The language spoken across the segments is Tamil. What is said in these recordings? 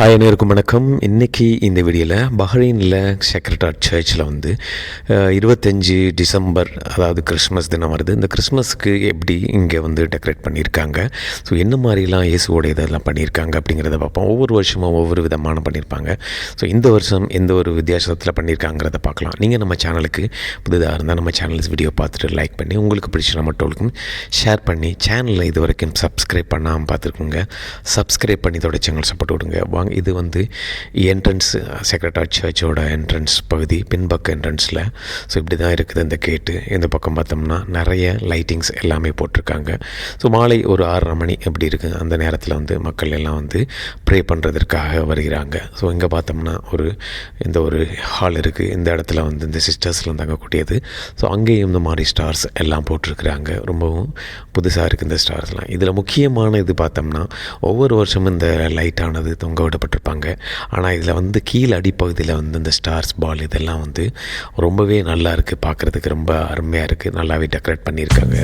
ஹாய் அனைவருக்கும் வணக்கம். இன்றைக்கி இந்த வீடியோவில் பஹ்ரைனில் சேக்ரட் ஹார்ட் சர்ச்சில் 25 டிசம்பர், அதாவது கிறிஸ்மஸ் தினம் வருது. இந்த கிறிஸ்மஸ்க்கு எப்படி இங்கே டெக்கரேட் பண்ணியிருக்காங்க, ஸோ என்ன மாதிரிலாம் இயேசுவோட இதெல்லாம் பண்ணியிருக்காங்க அப்படிங்கிறத பார்ப்போம். ஒவ்வொரு வருஷமும் ஒவ்வொரு விதமான பண்ணியிருப்பாங்க. ஸோ இந்த வருஷம் எந்த ஒரு வித்தியாசத்தில் பண்ணியிருக்காங்கிறத பார்க்கலாம். நீங்கள் நம்ம சேனலுக்கு புதுதாக இருந்தால் நம்ம சேனல்ஸ் வீடியோ பார்த்துட்டு லைக் பண்ணி, உங்களுக்கு பிடிச்ச மற்றவங்களுக்கும் ஷேர் பண்ணி, சேனலில் இது வரைக்கும் சப்ஸ்கிரைப் பண்ணாமல் பார்த்துருக்குங்க, சப்ஸ்கிரைப் பண்ணி தொடர்ச்சிகள் சப்போர்ட் விடுங்க. இது என்ட்ரன்ஸ் சேக்ரட் ஹார்ட் சர்ச்சோட என்ட்ரன்ஸ் பகுதி, பின்பக்க என்ட்ரன்ஸில். ஸோ இப்படி தான் இருக்குது இந்த கேட்டு. இந்த பக்கம் பார்த்தோம்னா நிறைய லைட்டிங்ஸ் எல்லாமே போட்டிருக்காங்க. ஸோ மாலை ஒரு 6:30 மணி எப்படி இருக்குது, அந்த நேரத்தில் மக்கள் எல்லாம் ப்ரே பண்ணுறதுக்காக வருகிறாங்க. ஸோ இங்கே பார்த்தோம்னா இந்த ஒரு ஹால் இருக்குது. இந்த இடத்துல இந்த சிஸ்டர்ஸ்லாம் தங்கக்கூடியது. ஸோ அங்கேயும் இந்த மாதிரி ஸ்டார்ஸ் எல்லாம் போட்டிருக்கிறாங்க. ரொம்பவும் புதுசாக இருக்குது இந்த ஸ்டார்ஸ்லாம். இதில் முக்கியமான இது பார்த்தோம்னா, ஒவ்வொரு வருஷமும் இந்த லைட்டானது தொங்க விடப்பட்டிருப்பாங்க. ஆனால் இதில் கீழே அடிப்பகுதியில் இந்த ஸ்டார்ஸ் பால் இதெல்லாம் ரொம்பவே நல்லா இருக்குது, பார்க்குறதுக்கு ரொம்ப அருமையாக இருக்குது, நல்லாவே டெக்கரேட் பண்ணியிருக்காங்க.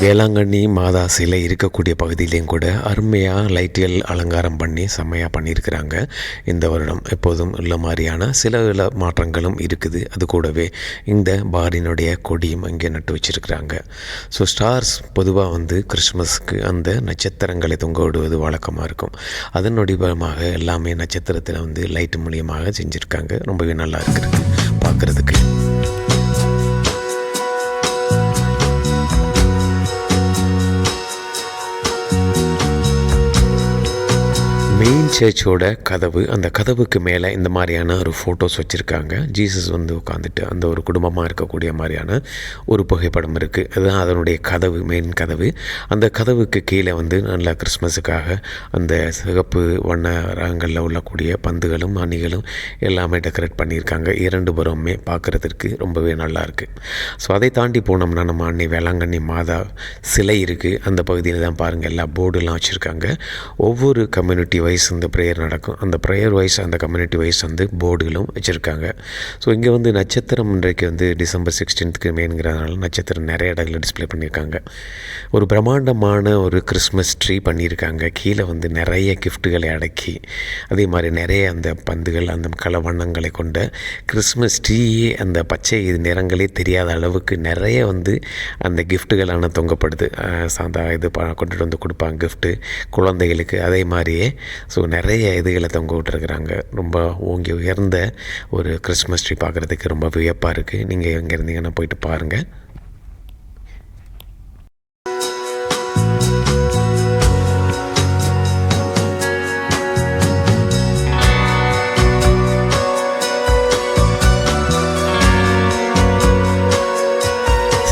வேளாங்கண்ணி மாதா சிலை இருக்கக்கூடிய பகுதியிலையும் கூட அருமையாக லைட்டுகள் அலங்காரம் பண்ணி செம்மையாக பண்ணியிருக்கிறாங்க. இந்த வருடம் எப்போதும் உள்ள மாதிரியான சில மாற்றங்களும் இருக்குது. அது கூடவே இந்த பாரினுடைய கொடியும் அங்கே நட்டு வச்சுருக்கிறாங்க. ஸோ ஸ்டார்ஸ் பொதுவாக கிறிஸ்மஸ்க்கு அந்த நட்சத்திரங்களை தொங்க விடுவது வழக்கமாக இருக்கும். அதன் வடிவமாக எல்லாமே நட்சத்திரத்தில் லைட்டு மூலியமாக செஞ்சுருக்காங்க. ரொம்பவே நல்லா இருக்குது பார்க்குறதுக்கு. மெயின் சர்ச்சோட கதவு, அந்த கதவுக்கு மேலே இந்த மாதிரியான ஒரு ஃபோட்டோஸ் வச்சுருக்காங்க. ஜீசஸ் உட்காந்துட்டு அந்த ஒரு குடும்பமாக இருக்கக்கூடிய மாதிரியான ஒரு புகைப்படம் இருக்குது. அதுதான் அதனுடைய கதவு, மெயின் கதவு. அந்த கதவுக்கு கீழே நல்லா கிறிஸ்மஸுக்காக அந்த சிகப்பு வண்ண ரகங்களில் உள்ளக்கூடிய பந்துகளும் அணிகளும் எல்லாமே டெக்கரேட் பண்ணியிருக்காங்க. இரண்டு புறமே பார்க்குறதுக்கு ரொம்பவே நல்லா இருக்குது. ஸோ அதை தாண்டி போனோம்னா நம்ம அன்னை வேளாங்கண்ணி மாதா சிலை இருக்குது. அந்த பகுதியில் தான் பாருங்கள் எல்லா போர்டுலாம் வச்சுருக்காங்க. ஒவ்வொரு கம்யூனிட்டி வைஸ் இந்த ப்ரேயர் நடக்கும். அந்த ப்ரேயர் வைஸ், அந்த கம்யூனிட்டி வைஸ் போர்டுகளும் வச்சுருக்காங்க. ஸோ இங்கே நட்சத்திரம் இன்றைக்கு டிசம்பர் 16க்கு மெயின்ங்கிறதுனால நட்சத்திரம் நிறைய இடங்களில் டிஸ்பிளே பண்ணியிருக்காங்க. ஒரு பிரம்மாண்டமான ஒரு கிறிஸ்மஸ் ட்ரீ பண்ணியிருக்காங்க. கீழே நிறைய கிஃப்ட்டுகளை அடக்கி, அதே மாதிரி நிறைய அந்த பந்துகள், அந்த கல வண்ணங்களை கொண்ட கிறிஸ்மஸ் ட்ரீயே அந்த பச்சை நிறங்களே தெரியாத அளவுக்கு நிறைய அந்த கிஃப்ட்டுகளான தொங்கப்படுது. சாந்தா இது கொண்டுட்டு கொடுப்பாங்க கிஃப்ட்டு குழந்தைகளுக்கு. அதே மாதிரியே ஸோ நிறைய இதுகளை தொங்க விட்டுருக்குறாங்க. ரொம்ப ஓங்கி உயர்ந்த ஒரு கிறிஸ்மஸ் ட்ரீ பார்க்குறதுக்கு ரொம்ப வியப்பாக இருக்குது. நீங்கள் எங்கே இருந்தீங்கன்னா போயிட்டு பாருங்கள்.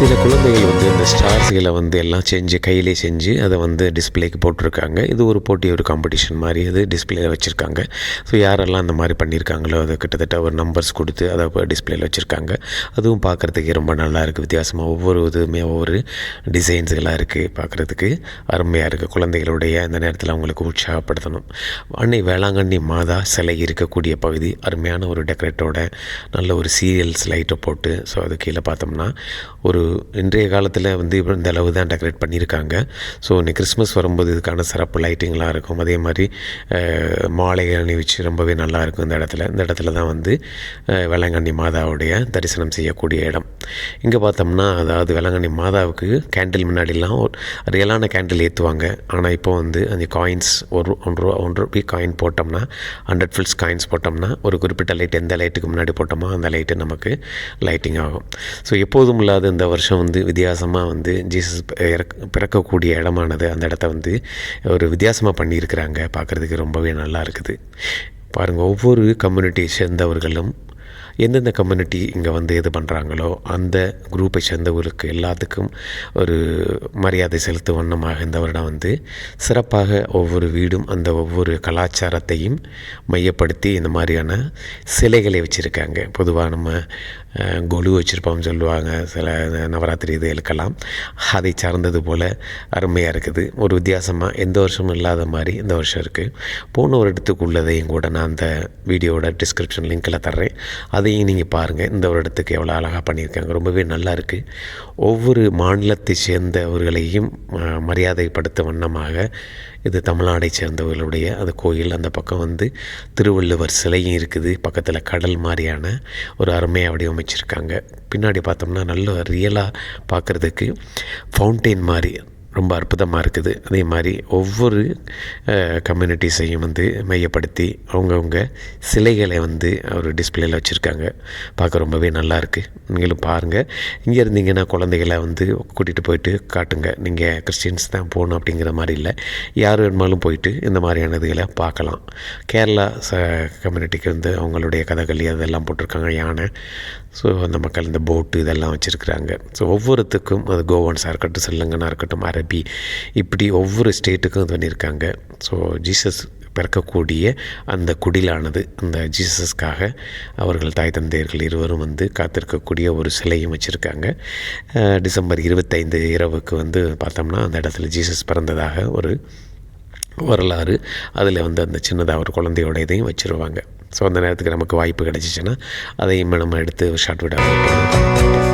சில குழந்தைகள் இந்த ஸ்டார்ஸ்களை எல்லாம் கையிலே செஞ்சு அதை டிஸ்பிளேக்கு போட்டிருக்காங்க. இது ஒரு போட்டி, ஒரு காம்படிஷன் மாதிரி அது டிஸ்பிளேயில் வச்சுருக்காங்க. ஸோ யாரெல்லாம் அந்த மாதிரி பண்ணியிருக்காங்களோ அதை கிட்டத்தட்ட ஒரு நம்பர்ஸ் கொடுத்து அதை டிஸ்பிளேயில் வச்சுருக்காங்க. அதுவும் பார்க்குறதுக்கு ரொம்ப நல்லா இருக்குது. வித்தியாசமாக ஒவ்வொரு இதுவுமே ஒவ்வொரு டிசைன்ஸுகளாக இருக்குது, பார்க்குறதுக்கு அருமையாக இருக்குது. குழந்தைகளுடைய இந்த நேரத்தில் அவங்களுக்கு உற்சாகப்படுத்தணும். அன்னை வேளாங்கண்ணி மாதா சிலை இருக்கக்கூடிய பகுதி அருமையான ஒரு டெக்கரேட்டோட நல்ல ஒரு சீரியல்ஸ் லைட்டை போட்டு, ஸோ அது கீழே பார்த்தோம்னா ஒரு இன்றைய காலத்தில் இந்த அளவு தான் டெக்கரேட் பண்ணியிருக்காங்க. ஸோ இன்னைக்கு கிறிஸ்மஸ் வரும்போது இதுக்கான சிறப்பு லைட்டிங்லாம் இருக்கும். அதே மாதிரி மாலை அணிவிச்சு ரொம்பவே நல்லாயிருக்கும். இந்த இடத்துல தான் வேளாங்கண்ணி மாதாவுடைய தரிசனம் செய்யக்கூடிய இடம். இங்கே பார்த்தோம்னா, அதாவது வேளாங்கண்ணி மாதாவுக்கு கேண்டில் முன்னாடிலாம் ரியலான கேண்டில் ஏற்றுவாங்க. ஆனால் இப்போ அந்த காயின்ஸ் ஒன்று ரூபி காயின் போட்டோம்னா, 100 ஃபில்ஸ் காயின்ஸ் போட்டோம்னா ஒரு குறிப்பிட்ட லைட் எந்த லைட்டுக்கு முன்னாடி போட்டோமோ அந்த லைட்டு நமக்கு லைட்டிங் ஆகும். ஸோ எப்போதும் இல்லாத இந்த வருஷம் வித்தியாசமாக ஜீசஸ் பிறக்கக்கூடிய இடமானது அந்த இடத்த ஒரு வித்தியாசமாக பண்ணியிருக்கிறாங்க. பார்க்குறதுக்கு ரொம்பவே நல்லா இருக்குது. பாருங்கள், ஒவ்வொரு கம்யூனிட்டியை சேர்ந்தவர்களும் எந்தெந்த கம்யூனிட்டி இங்கே வந்து இது பண்ணுறாங்களோ அந்த குரூப்பை சேர்ந்தவர்களுக்கு எல்லாத்துக்கும் ஒரு மரியாதை செலுத்தும் வண்ணமாக இந்த வருடம் வந்து சிறப்பாக ஒவ்வொரு வீடும் அந்த ஒவ்வொரு கலாச்சாரத்தையும் மையப்படுத்தி இந்த மாதிரியான சிலைகளை வச்சுருக்காங்க. பொதுவாக நம்ம கொலு வச்சுருப்போம்னு சொல்லுவாங்க சில நவராத்திரி இதுகளுக்கெல்லாம். அதை சார்ந்தது போல் அருமையாக இருக்குது. ஒரு வித்தியாசமாக எந்த வருஷமும் இல்லாத மாதிரி இந்த வருஷம் இருக்குது. போன வருடத்துக்கு உள்ளதையும் கூட நான் அந்த வீடியோவோட டிஸ்கிரிப்ஷன் லிங்க்கில் தர்றேன். அதையும் நீங்கள் பாருங்கள். இந்த வருடத்துக்கு எவ்வளோ அழகாக பண்ணியிருக்காங்க. ரொம்பவே நல்லா இருக்குது. ஒவ்வொரு மாநிலத்தை சேர்ந்தவர்களையும் மரியாதைப்படுத்தும் வண்ணமாக இது தமிழ்நாடை சேர்ந்தவர்களுடைய அந்த கோயில். அந்த பக்கம் வந்து திருவள்ளுவர் சிலையும் இருக்குது. பக்கத்தில் கடல் மாதிரியான ஒரு அருமையாக வடிவமைச்சிருக்காங்க. பின்னாடி பார்த்தோம்னா நல்ல ரியலாக பார்க்குறதுக்கு ஃபவுண்டெயின் மாதிரி ரொம்ப அற்புதமாக இருக்குது. அதே மாதிரி ஒவ்வொரு கம்யூனிட்டிஸையும் வந்து மையப்படுத்தி அவங்கவுங்க சிலைகளை வந்து ஒரு டிஸ்பிளேயில் வச்சுருக்காங்க. பார்க்க ரொம்பவே நல்லாயிருக்கு. நீங்களும் பாருங்கள். இங்கே இருந்தீங்கன்னா குழந்தைகளை வந்து கூட்டிகிட்டு போயிட்டு காட்டுங்க. நீங்கள் கிறிஸ்டின்ஸ் தான் போகணும் அப்படிங்கிற மாதிரி இல்லை, யார் வேணுமாலும் போயிட்டு இந்த மாதிரியான இதுகளை பார்க்கலாம். கேரளா கம்யூனிட்டிக்கு வந்து அவங்களுடைய கதகளி அதெல்லாம் போட்டிருக்காங்க. யானை, ஸோ அந்த மக்கள் இந்த போட்டு இதெல்லாம் வச்சுருக்குறாங்க. ஸோ ஒவ்வொருத்துக்கும் அது கோவன்ஸாக இருக்கட்டும், ஸ்ரீலங்கனாக இருக்கட்டும், அரபி, இப்படி ஒவ்வொரு ஸ்டேட்டுக்கும் இது பண்ணியிருக்காங்க. ஸோ ஜீசஸ் பிறக்கக்கூடிய அந்த குடிலானது அந்த ஜீசஸ்க்காக அவர்கள் தாய் தந்தையர்கள் இருவரும் வந்து காத்திருக்கக்கூடிய ஒரு சிலையும் வச்சுருக்காங்க. டிசம்பர் 25 இரவுக்கு வந்து பார்த்தோம்னா அந்த இடத்துல ஜீசஸ் பிறந்ததாக ஒரு வரலாறு. அதில் வந்து அந்த சின்னதாக ஒரு குழந்தையோட இதையும் வச்சுருவாங்க. ஸோ அந்த நேரத்துக்கு நமக்கு வாய்ப்பு கிடச்சிச்சின்னா அதையும் நம்ம எடுத்து ஷார்ட் வீடாக போடுவோம்.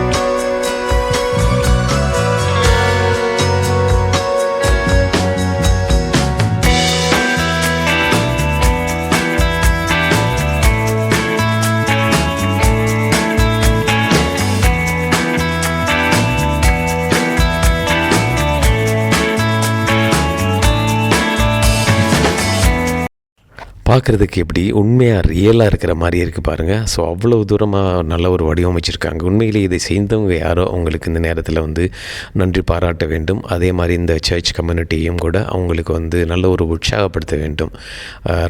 பார்க்குறதுக்கு எப்படி உண்மையாக ரியலாக இருக்கிற மாதிரி இருக்குது பாருங்கள். ஸோ அவ்வளோ தூரமாக நல்ல ஒரு வடிவமைச்சிருக்காங்க. உண்மையிலேயே இதை செய்தவங்க யாரோ அவங்களுக்கு இந்த நேரத்தில் வந்து நன்றி பாராட்ட வேண்டும். அதே மாதிரி இந்த சர்ச் கம்யூனிட்டியும் கூட அவங்களுக்கு வந்து நல்ல ஒரு உற்சாகப்படுத்த வேண்டும்.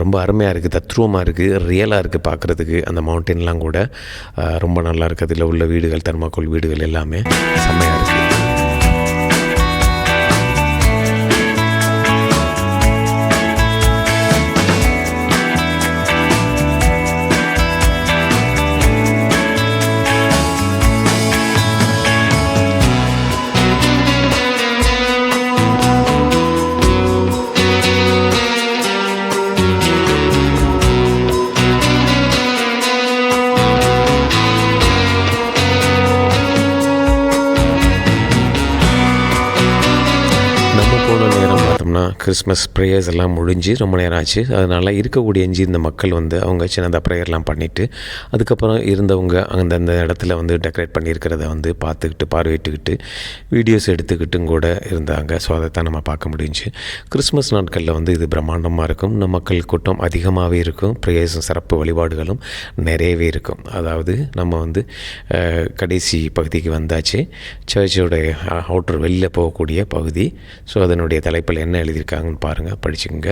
ரொம்ப அருமையாக இருக்குது, தத்ரூபமாக இருக்குது, ரியலாக இருக்குது பார்க்குறதுக்கு. அந்த மவுண்டெயின்லாம் கூட ரொம்ப நல்லா இருக்குது. அதில் உள்ள வீடுகள், தர்மாக்கோல் வீடுகள் எல்லாமே செம்மையாக இருக்குது. கிறிஸ்மஸ் ப்ரேயர்ஸ் எல்லாம் முடிஞ்சு ரொம்ப நேரம் ஆச்சு. அதனால் இருக்கக்கூடிய இந்த மக்கள் வந்து அவங்க சின்னதாக ப்ரேயர்லாம் பண்ணிவிட்டு அதுக்கப்புறம் இருந்தவங்க அந்தந்த இடத்துல வந்து டெக்கரேட் பண்ணியிருக்கிறத வந்து பார்த்துக்கிட்டு பார்வையிட்டுக்கிட்டு வீடியோஸ் எடுத்துக்கிட்டும் கூட இருந்தாங்க. ஸோ அதைத்தான் நம்ம பார்க்க முடிஞ்சு. கிறிஸ்மஸ் நாட்களில் வந்து இது பிரம்மாண்டமாக இருக்கும். நம்ம மக்கள் கூட்டம் அதிகமாகவே இருக்கும். ப்ரேயர்ஸும் சிறப்பு வழிபாடுகளும் நிறையவே இருக்கும். அதாவது நம்ம வந்து கடைசி பகுதிக்கு வந்தாச்சு. சர்ச்சோடைய அவுட்டர் வெளியில் போகக்கூடிய பகுதி. ஸோ அதனுடைய தலைப்பில் என்ன எழுதியிருக்காங்கன்னு பாருங்கள், படிச்சுக்கோங்க.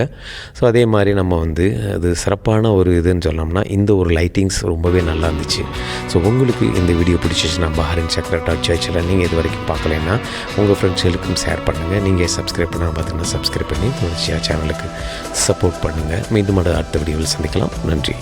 ஸோ அதே மாதிரி நம்ம வந்து அது சிறப்பான ஒரு இதுன்னு சொன்னோம்னா இந்த ஒரு லைட்டிங்ஸ் ரொம்பவே நல்லா இருந்துச்சு. ஸோ உங்களுக்கு இந்த வீடியோ பிடிச்சிச்சுன்னா பஹ்ரைன் சக்ரட்டா சர்ச்சில் நீங்கள் இது வரைக்கும் பார்க்கலைன்னா உங்கள் ஃப்ரெண்ட்ஸுகளுக்கும் ஷேர் பண்ணுங்கள். நீங்கள் சப்ஸ்கிரைப் பண்ணால் பார்த்தீங்கன்னா சப்ஸ்கிரைப் பண்ணி தொடர்ச்சியாக சேனலுக்கு சப்போர்ட் பண்ணுங்கள். மீண்டும் அடுத்த வீடியோவில் சந்திக்கலாம். நன்றி.